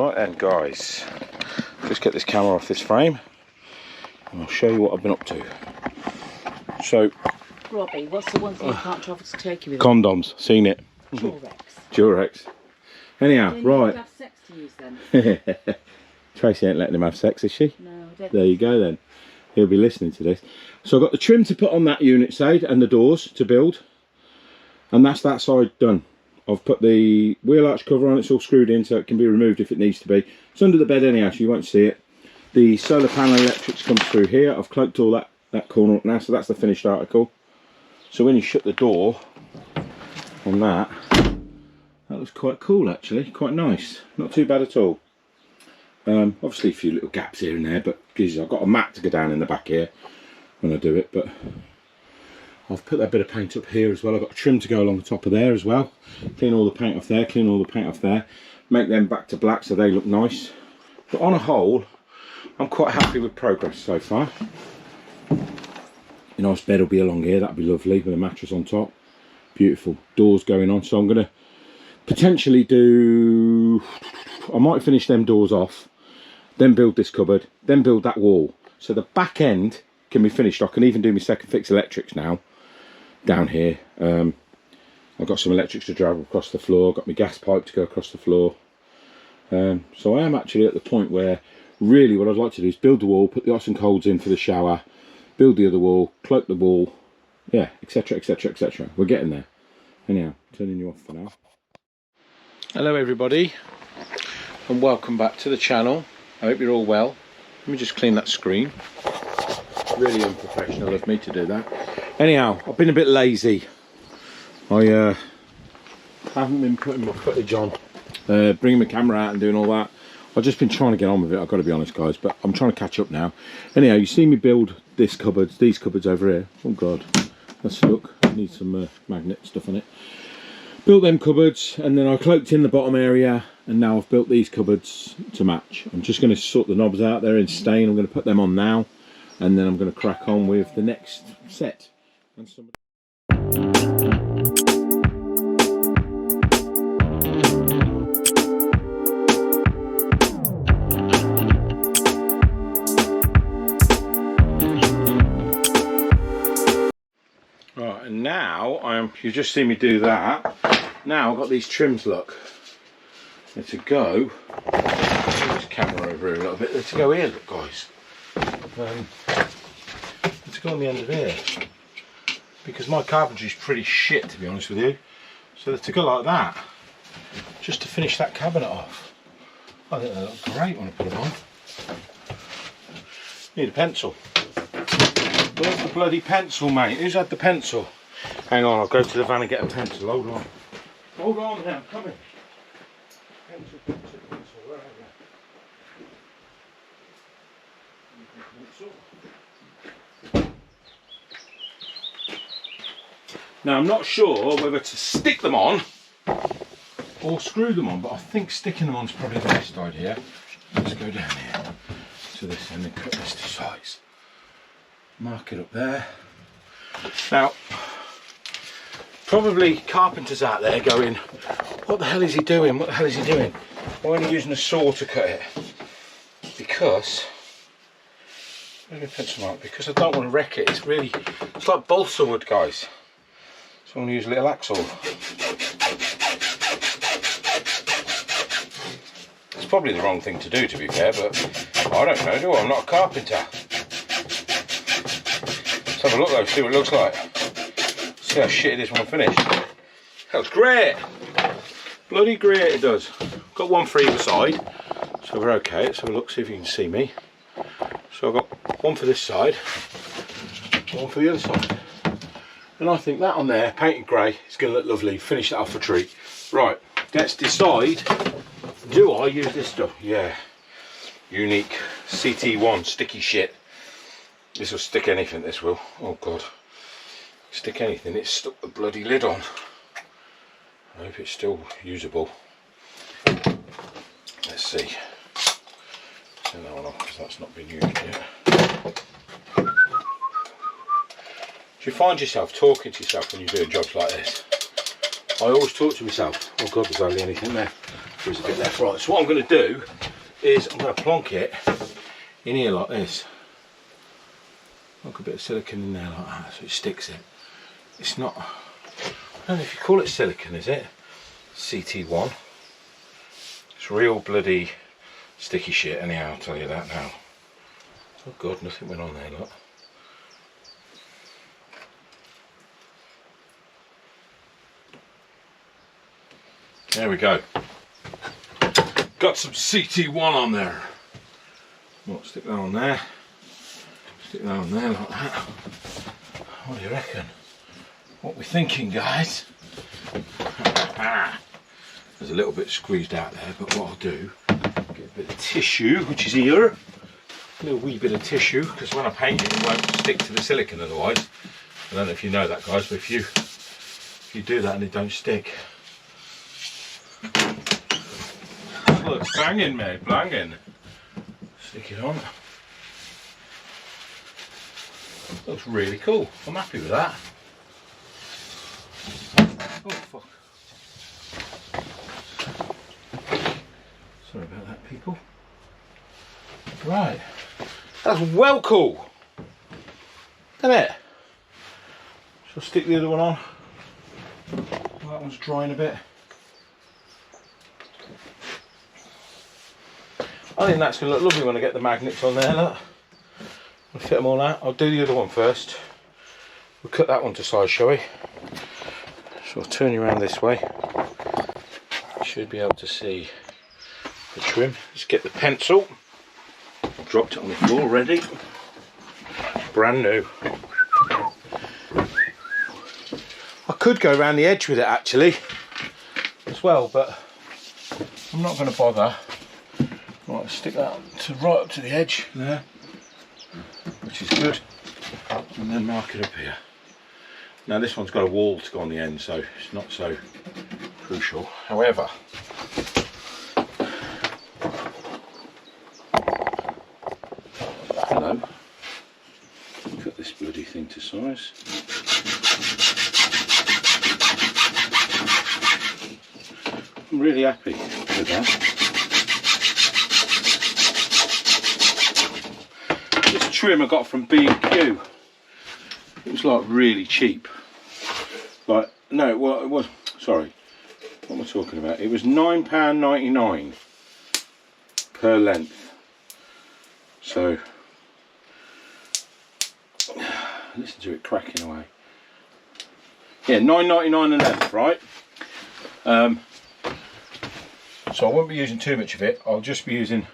Right then guys, just get this camera off this frame and I'll show you what I've been up to. So, Robbie, what's the one thing you can't travel to Turkey with? Condoms, seen it. Durex. Durex. Anyhow, Then right. you have sex to use then. Tracy ain't letting him have sex, is she? No, I don't. There you go then. He'll be listening to this. So I've got the trim to put on that unit side and the doors to build. And that's that side done. I've put the wheel arch cover on, it's all screwed in so it can be removed if it needs to be. It's under the bed anyhow, so you won't see it. The solar panel electrics comes through here. I've cloaked all that corner up now, so that's the finished article. So when you shut the door on that looks quite cool actually, quite nice. Not too bad at all. Obviously a few little gaps here and there, but geez, I've got a mat to go down in the back here when I do it, but I've put that bit of paint up here as well. I've got a trim to go along the top of there as well. Clean all the paint off there, clean all the paint off there. Make them back to black so they look nice. But on a whole, I'm quite happy with progress so far. A nice bed will be along here, that'll be lovely with a mattress on top. Beautiful. Doors going on, so I'm going to potentially do... I might finish them doors off, then build this cupboard, then build that wall. So the back end can be finished. I can even do my second fix electrics now down here. I've got some electrics to drag across the floor, got my gas pipe to go across the floor. So I am actually at the point where really what I'd like to do is build the wall, put the hot and colds in for the shower, build the other wall, cloak the wall, yeah, etc, etc, etc. We're getting there. Anyhow, turning you off for now. Hello everybody and welcome back to the channel. I hope you're all well. Let me just clean that screen. Really unprofessional of me to do that. Anyhow, I've been a bit lazy. I haven't been putting my footage on, bringing my camera out and doing all that. I've just been trying to get on with it, I've got to be honest guys, but I'm trying to catch up now. Anyhow, you see me build these cupboards over here. Oh god, let's look, need some magnet stuff on it. Built them cupboards and then I cloaked in the bottom area and now I've built these cupboards to match. I'm just going to sort the knobs out there in stain. I'm going to put them on now and then I'm going to crack on with the next set. And right, and now you just see me do that. Now I've got these trims, look. They're to go. Move this camera over here a little bit. They're to go here, look, guys. They're to go on the end of here. Because my carpentry is pretty shit, to be honest with you. So they're to go like that. Just to finish that cabinet off. I think they look great when I put them on. Need a pencil. Where's the bloody pencil, mate? Who's had the pencil? Hang on, I'll go to the van and get a pencil. Hold on. Hold on now, come in. Pencil, where are you? Pencil. Now, I'm not sure whether to stick them on or screw them on, but I think sticking them on is probably the best idea. Let's go down here to this end and cut this to size. Mark it up there. Now, probably carpenters out there going, what the hell is he doing? What the hell is he doing? Why are you using a saw to cut it? Because, where's my pencil mark? Because I don't want to wreck it. It's like balsa wood, guys. So I'm going to use a little hacksaw. It's probably the wrong thing to do, to be fair, but I don't know, do I? I'm not a carpenter. Let's have a look though, see what it looks like. See how shit it is when I'm finished. That looks great! Bloody great it does. Got one for either side, so we're okay. Let's have a look, see if you can see me. So I've got one for this side, one for the other side. And I think that on there, painted grey, is going to look lovely. Finish that off a treat. Right, let's decide, do I use this stuff? Yeah. Unique CT1 sticky shit. This will stick anything, this will. Oh god. Stick anything, it's stuck the bloody lid on. I hope it's still usable. Let's see. Turn that one off because that's not been used yet. Do you find yourself talking to yourself when you're doing jobs like this? I always talk to myself. Oh god, there's hardly anything there. There's a bit left. Right, so what I'm going to do is I'm going to plonk it in here like this. Look, a bit of silicone in there like that, so it sticks it. It's not, I don't know if you call it silicone, is it? CT1. It's real bloody sticky shit anyhow, I'll tell you that now. Oh god, nothing went on there, look. There we go. Got some CT1 on there. What, stick that on there. Stick that on there like that. What do you reckon? What we thinking, guys? There's a little bit squeezed out there, but what I'll do, get a bit of tissue, which is here. A little wee bit of tissue, because when I paint it, it won't stick to the silicone otherwise. I don't know if you know that, guys, but if you do that and it don't stick. Look, it's banging, mate, banging. Stick it on. Looks really cool. I'm happy with that. Oh fuck. Sorry about that, people. Right. That's well cool. Isn't it? Shall I stick the other one on? Well, that one's drying a bit. I think that's going to look lovely when I get the magnets on there, look. I'll fit them all out. I'll do the other one first. We'll cut that one to size, shall we? So I'll turn you around this way. You should be able to see the trim. Let's get the pencil. I've dropped it on the floor, ready. Brand new. I could go around the edge with it actually, as well, but I'm not going to bother. Right, stick that right up to the edge there, which is good, and then mark it up here. Now this one's got a wall to go on the end, so it's not so crucial. However, hello, cut this bloody thing to size. I'm really happy with that. Trim I got from B&Q. It was like really cheap. Like, no, well, it was, sorry, what am I talking about? It was £9.99 per length. So, listen to it cracking away. Yeah, £9.99 a length, right? So I won't be using too much of it. I'll just be using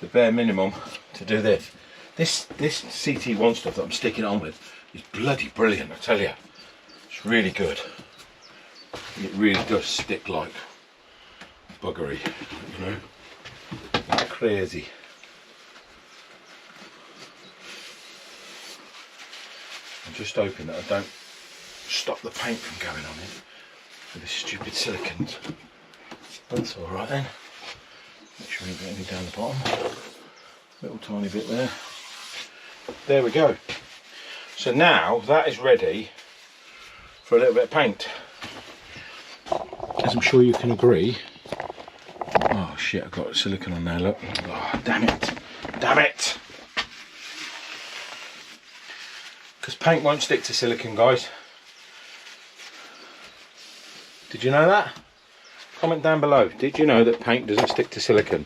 the bare minimum to do this. This CT1 stuff that I'm sticking on with is bloody brilliant, I tell you. It's really good. It really does stick like buggery, you know. It's crazy. I'm just hoping that I don't stop the paint from going on it with this stupid silicone. That's alright then. Make sure you don't get any down the bottom. Little tiny bit there. There we go. So now that is ready for a little bit of paint. As I'm sure you can agree. Oh shit, I've got silicone on there, look. Oh, damn it. Damn it! Because paint won't stick to silicone, guys. Did you know that? Comment down below. Did you know that paint doesn't stick to silicone?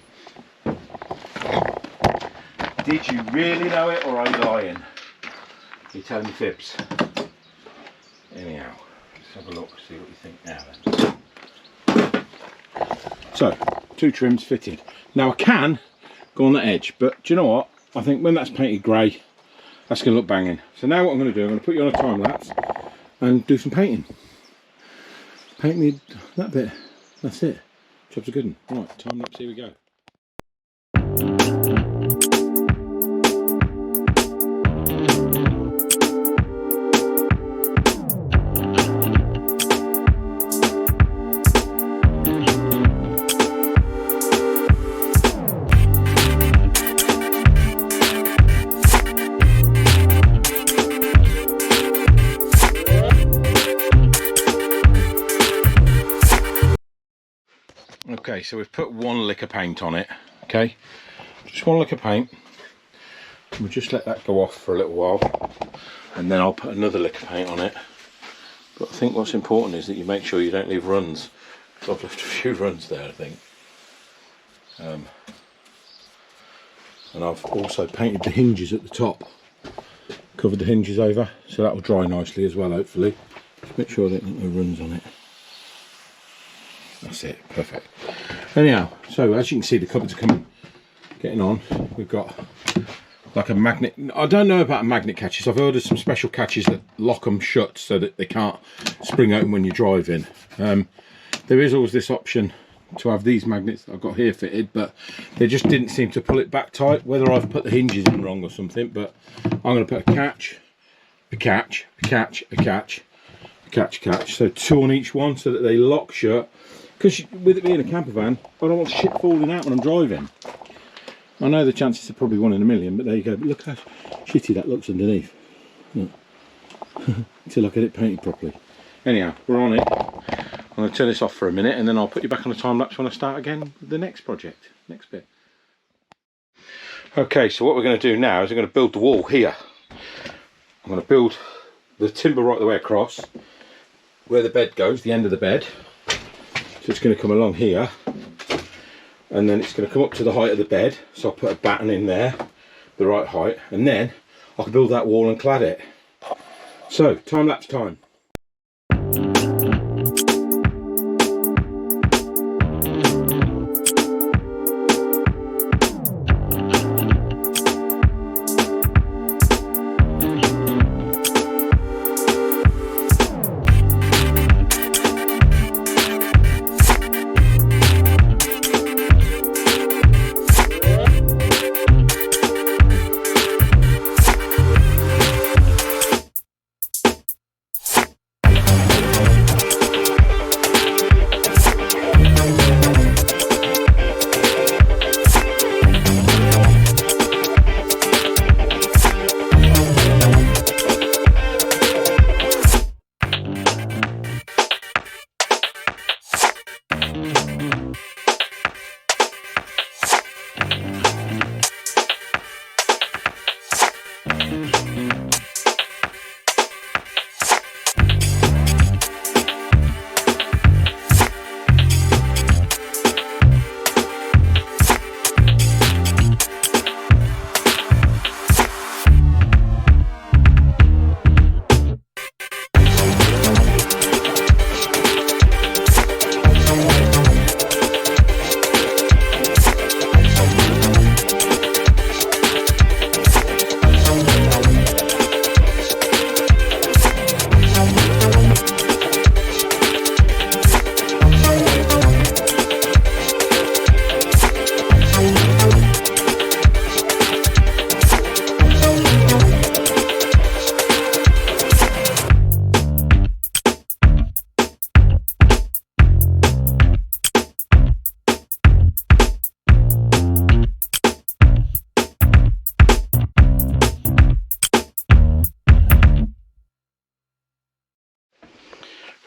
Did you really know it, or are you lying? You're telling me fibs. Anyhow, let's have a look, see what you think now then. So, 2 trims fitted. Now I can go on the edge, but do you know what? I think when that's painted grey, that's going to look banging. So now what I'm going to do, I'm going to put you on a time lapse and do some painting. Paint me that bit. That's it. Job's a good one. Right, time lapse, here we go. Okay, so we've put one lick of paint on it, okay? Just one lick of paint. We'll just let that go off for a little while, and then I'll put another lick of paint on it. But I think what's important is that you make sure you don't leave runs. So I've left a few runs there, I think. And I've also painted the hinges at the top. Covered the hinges over, so that will dry nicely as well, hopefully. Just make sure there aren't no runs on it. That's it, perfect. Anyhow, so as you can see, the cupboards are getting on. We've got like a magnet. I don't know about magnet catches. I've ordered some special catches that lock them shut so that they can't spring open when you're driving. There is always this option to have these magnets that I've got here fitted, but they just didn't seem to pull it back tight. Whether I've put the hinges in wrong or something, but I'm going to put a catch, a catch, a catch, a catch, a catch, a catch. So 2 on each one so that they lock shut. Because with it being a camper van, I don't want shit falling out when I'm driving. I know the chances are probably 1 in a million, but there you go. But look how shitty that looks underneath. Until I get it painted properly. Anyhow, we're on it. I'm going to turn this off for a minute, and then I'll put you back on the time lapse when I start again with the next project, next bit. Okay, so what we're going to do now is we're going to build the wall here. I'm going to build the timber right the way across where the bed goes, the end of the bed. So it's going to come along here, and then it's going to come up to the height of the bed. So I'll put a batten in there, the right height, and then I can build that wall and clad it. So, time lapse time.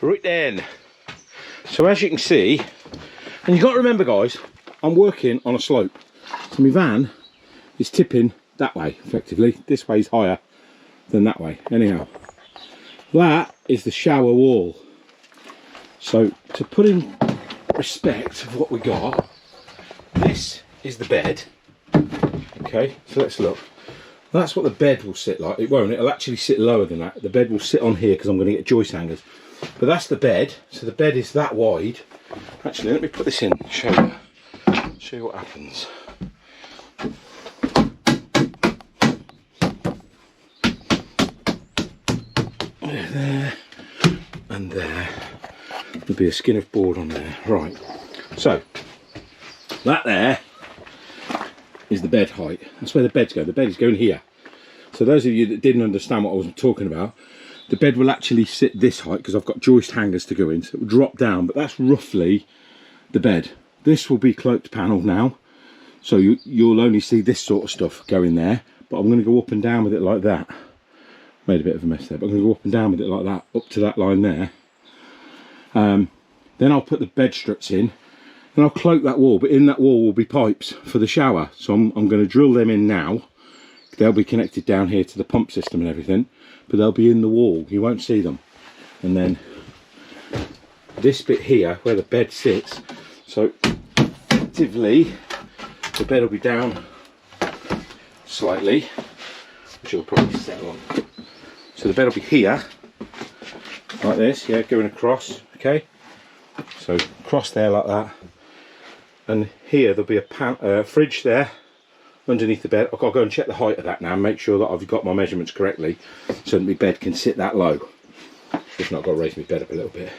Right then, so as you can see, and you've got to remember guys, I'm working on a slope, so my van is tipping that way effectively. This way is higher than that way. Anyhow, that is the shower wall. So to put in respect of what we got, this is the bed. Okay, so let's look. That's what the bed will sit like. It won't, it'll actually sit lower than that. The bed will sit on here because I'm going to get joist hangers. But that's the bed, so the bed is that wide. Actually, let me put this in, show you what happens. There, and there. There'll be a skin of board on there. Right, so that there is the bed height. That's where the beds go. The bed is going here. So those of you that didn't understand what I was talking about, the bed will actually sit this height because I've got joist hangers to go in, so it will drop down, but that's roughly the bed. This will be cloaked panel now, so you'll only see this sort of stuff going there, but I'm going to go up and down with it like that. Made a bit of a mess there, but I'm going to go up and down with it like that, up to that line there. Then I'll put the bed struts in. and I'll cloak that wall, but in that wall will be pipes for the shower. So I'm going to drill them in now. They'll be connected down here to the pump system and everything, but they'll be in the wall. You won't see them. And then this bit here, where the bed sits, so effectively the bed will be down slightly, which will probably settle on. So the bed will be here, like this, yeah, going across, okay? So across there like that. And here there'll be a fridge there underneath the bed. I've got to go and check the height of that now and make sure that I've got my measurements correctly so that my bed can sit that low. If not, I've got to raise my bed up a little bit.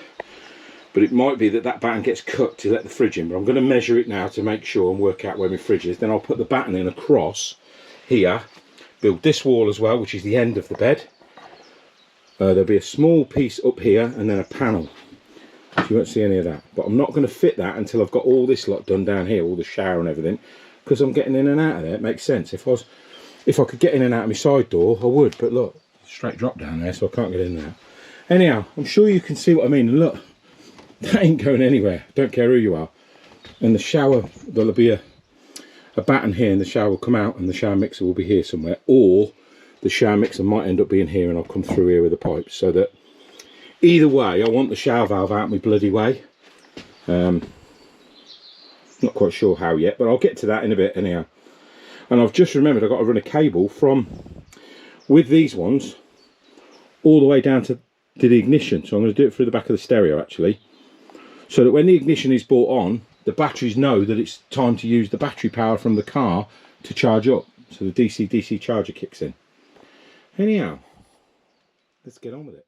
But it might be that that batten gets cut to let the fridge in, but I'm going to measure it now to make sure and work out where my fridge is. Then I'll put the batten in across here, build this wall as well, which is the end of the bed. There'll be a small piece up here and then a panel. So you won't see any of that. But I'm not going to fit that until I've got all this lot done down here, all the shower and everything, because I'm getting in and out of there. It makes sense. If I could get in and out of my side door, I would. But look, straight drop down there, so I can't get in there. Anyhow, I'm sure you can see what I mean. And look, that ain't going anywhere. Don't care who you are. And the shower, there'll be a batten here, and the shower will come out, and the shower mixer will be here somewhere. Or the shower mixer might end up being here, and I'll come through here with the pipes. So that either way, I want the shower valve out my bloody way. Not quite sure how yet, but I'll get to that in a bit anyhow. And I've just remembered I've got to run a cable from, with these ones, all the way down to the ignition. So I'm going to do it through the back of the stereo actually, so that when the ignition is brought on, the batteries know that it's time to use the battery power from the car to charge up. So the DC charger kicks in. Anyhow, let's get on with it.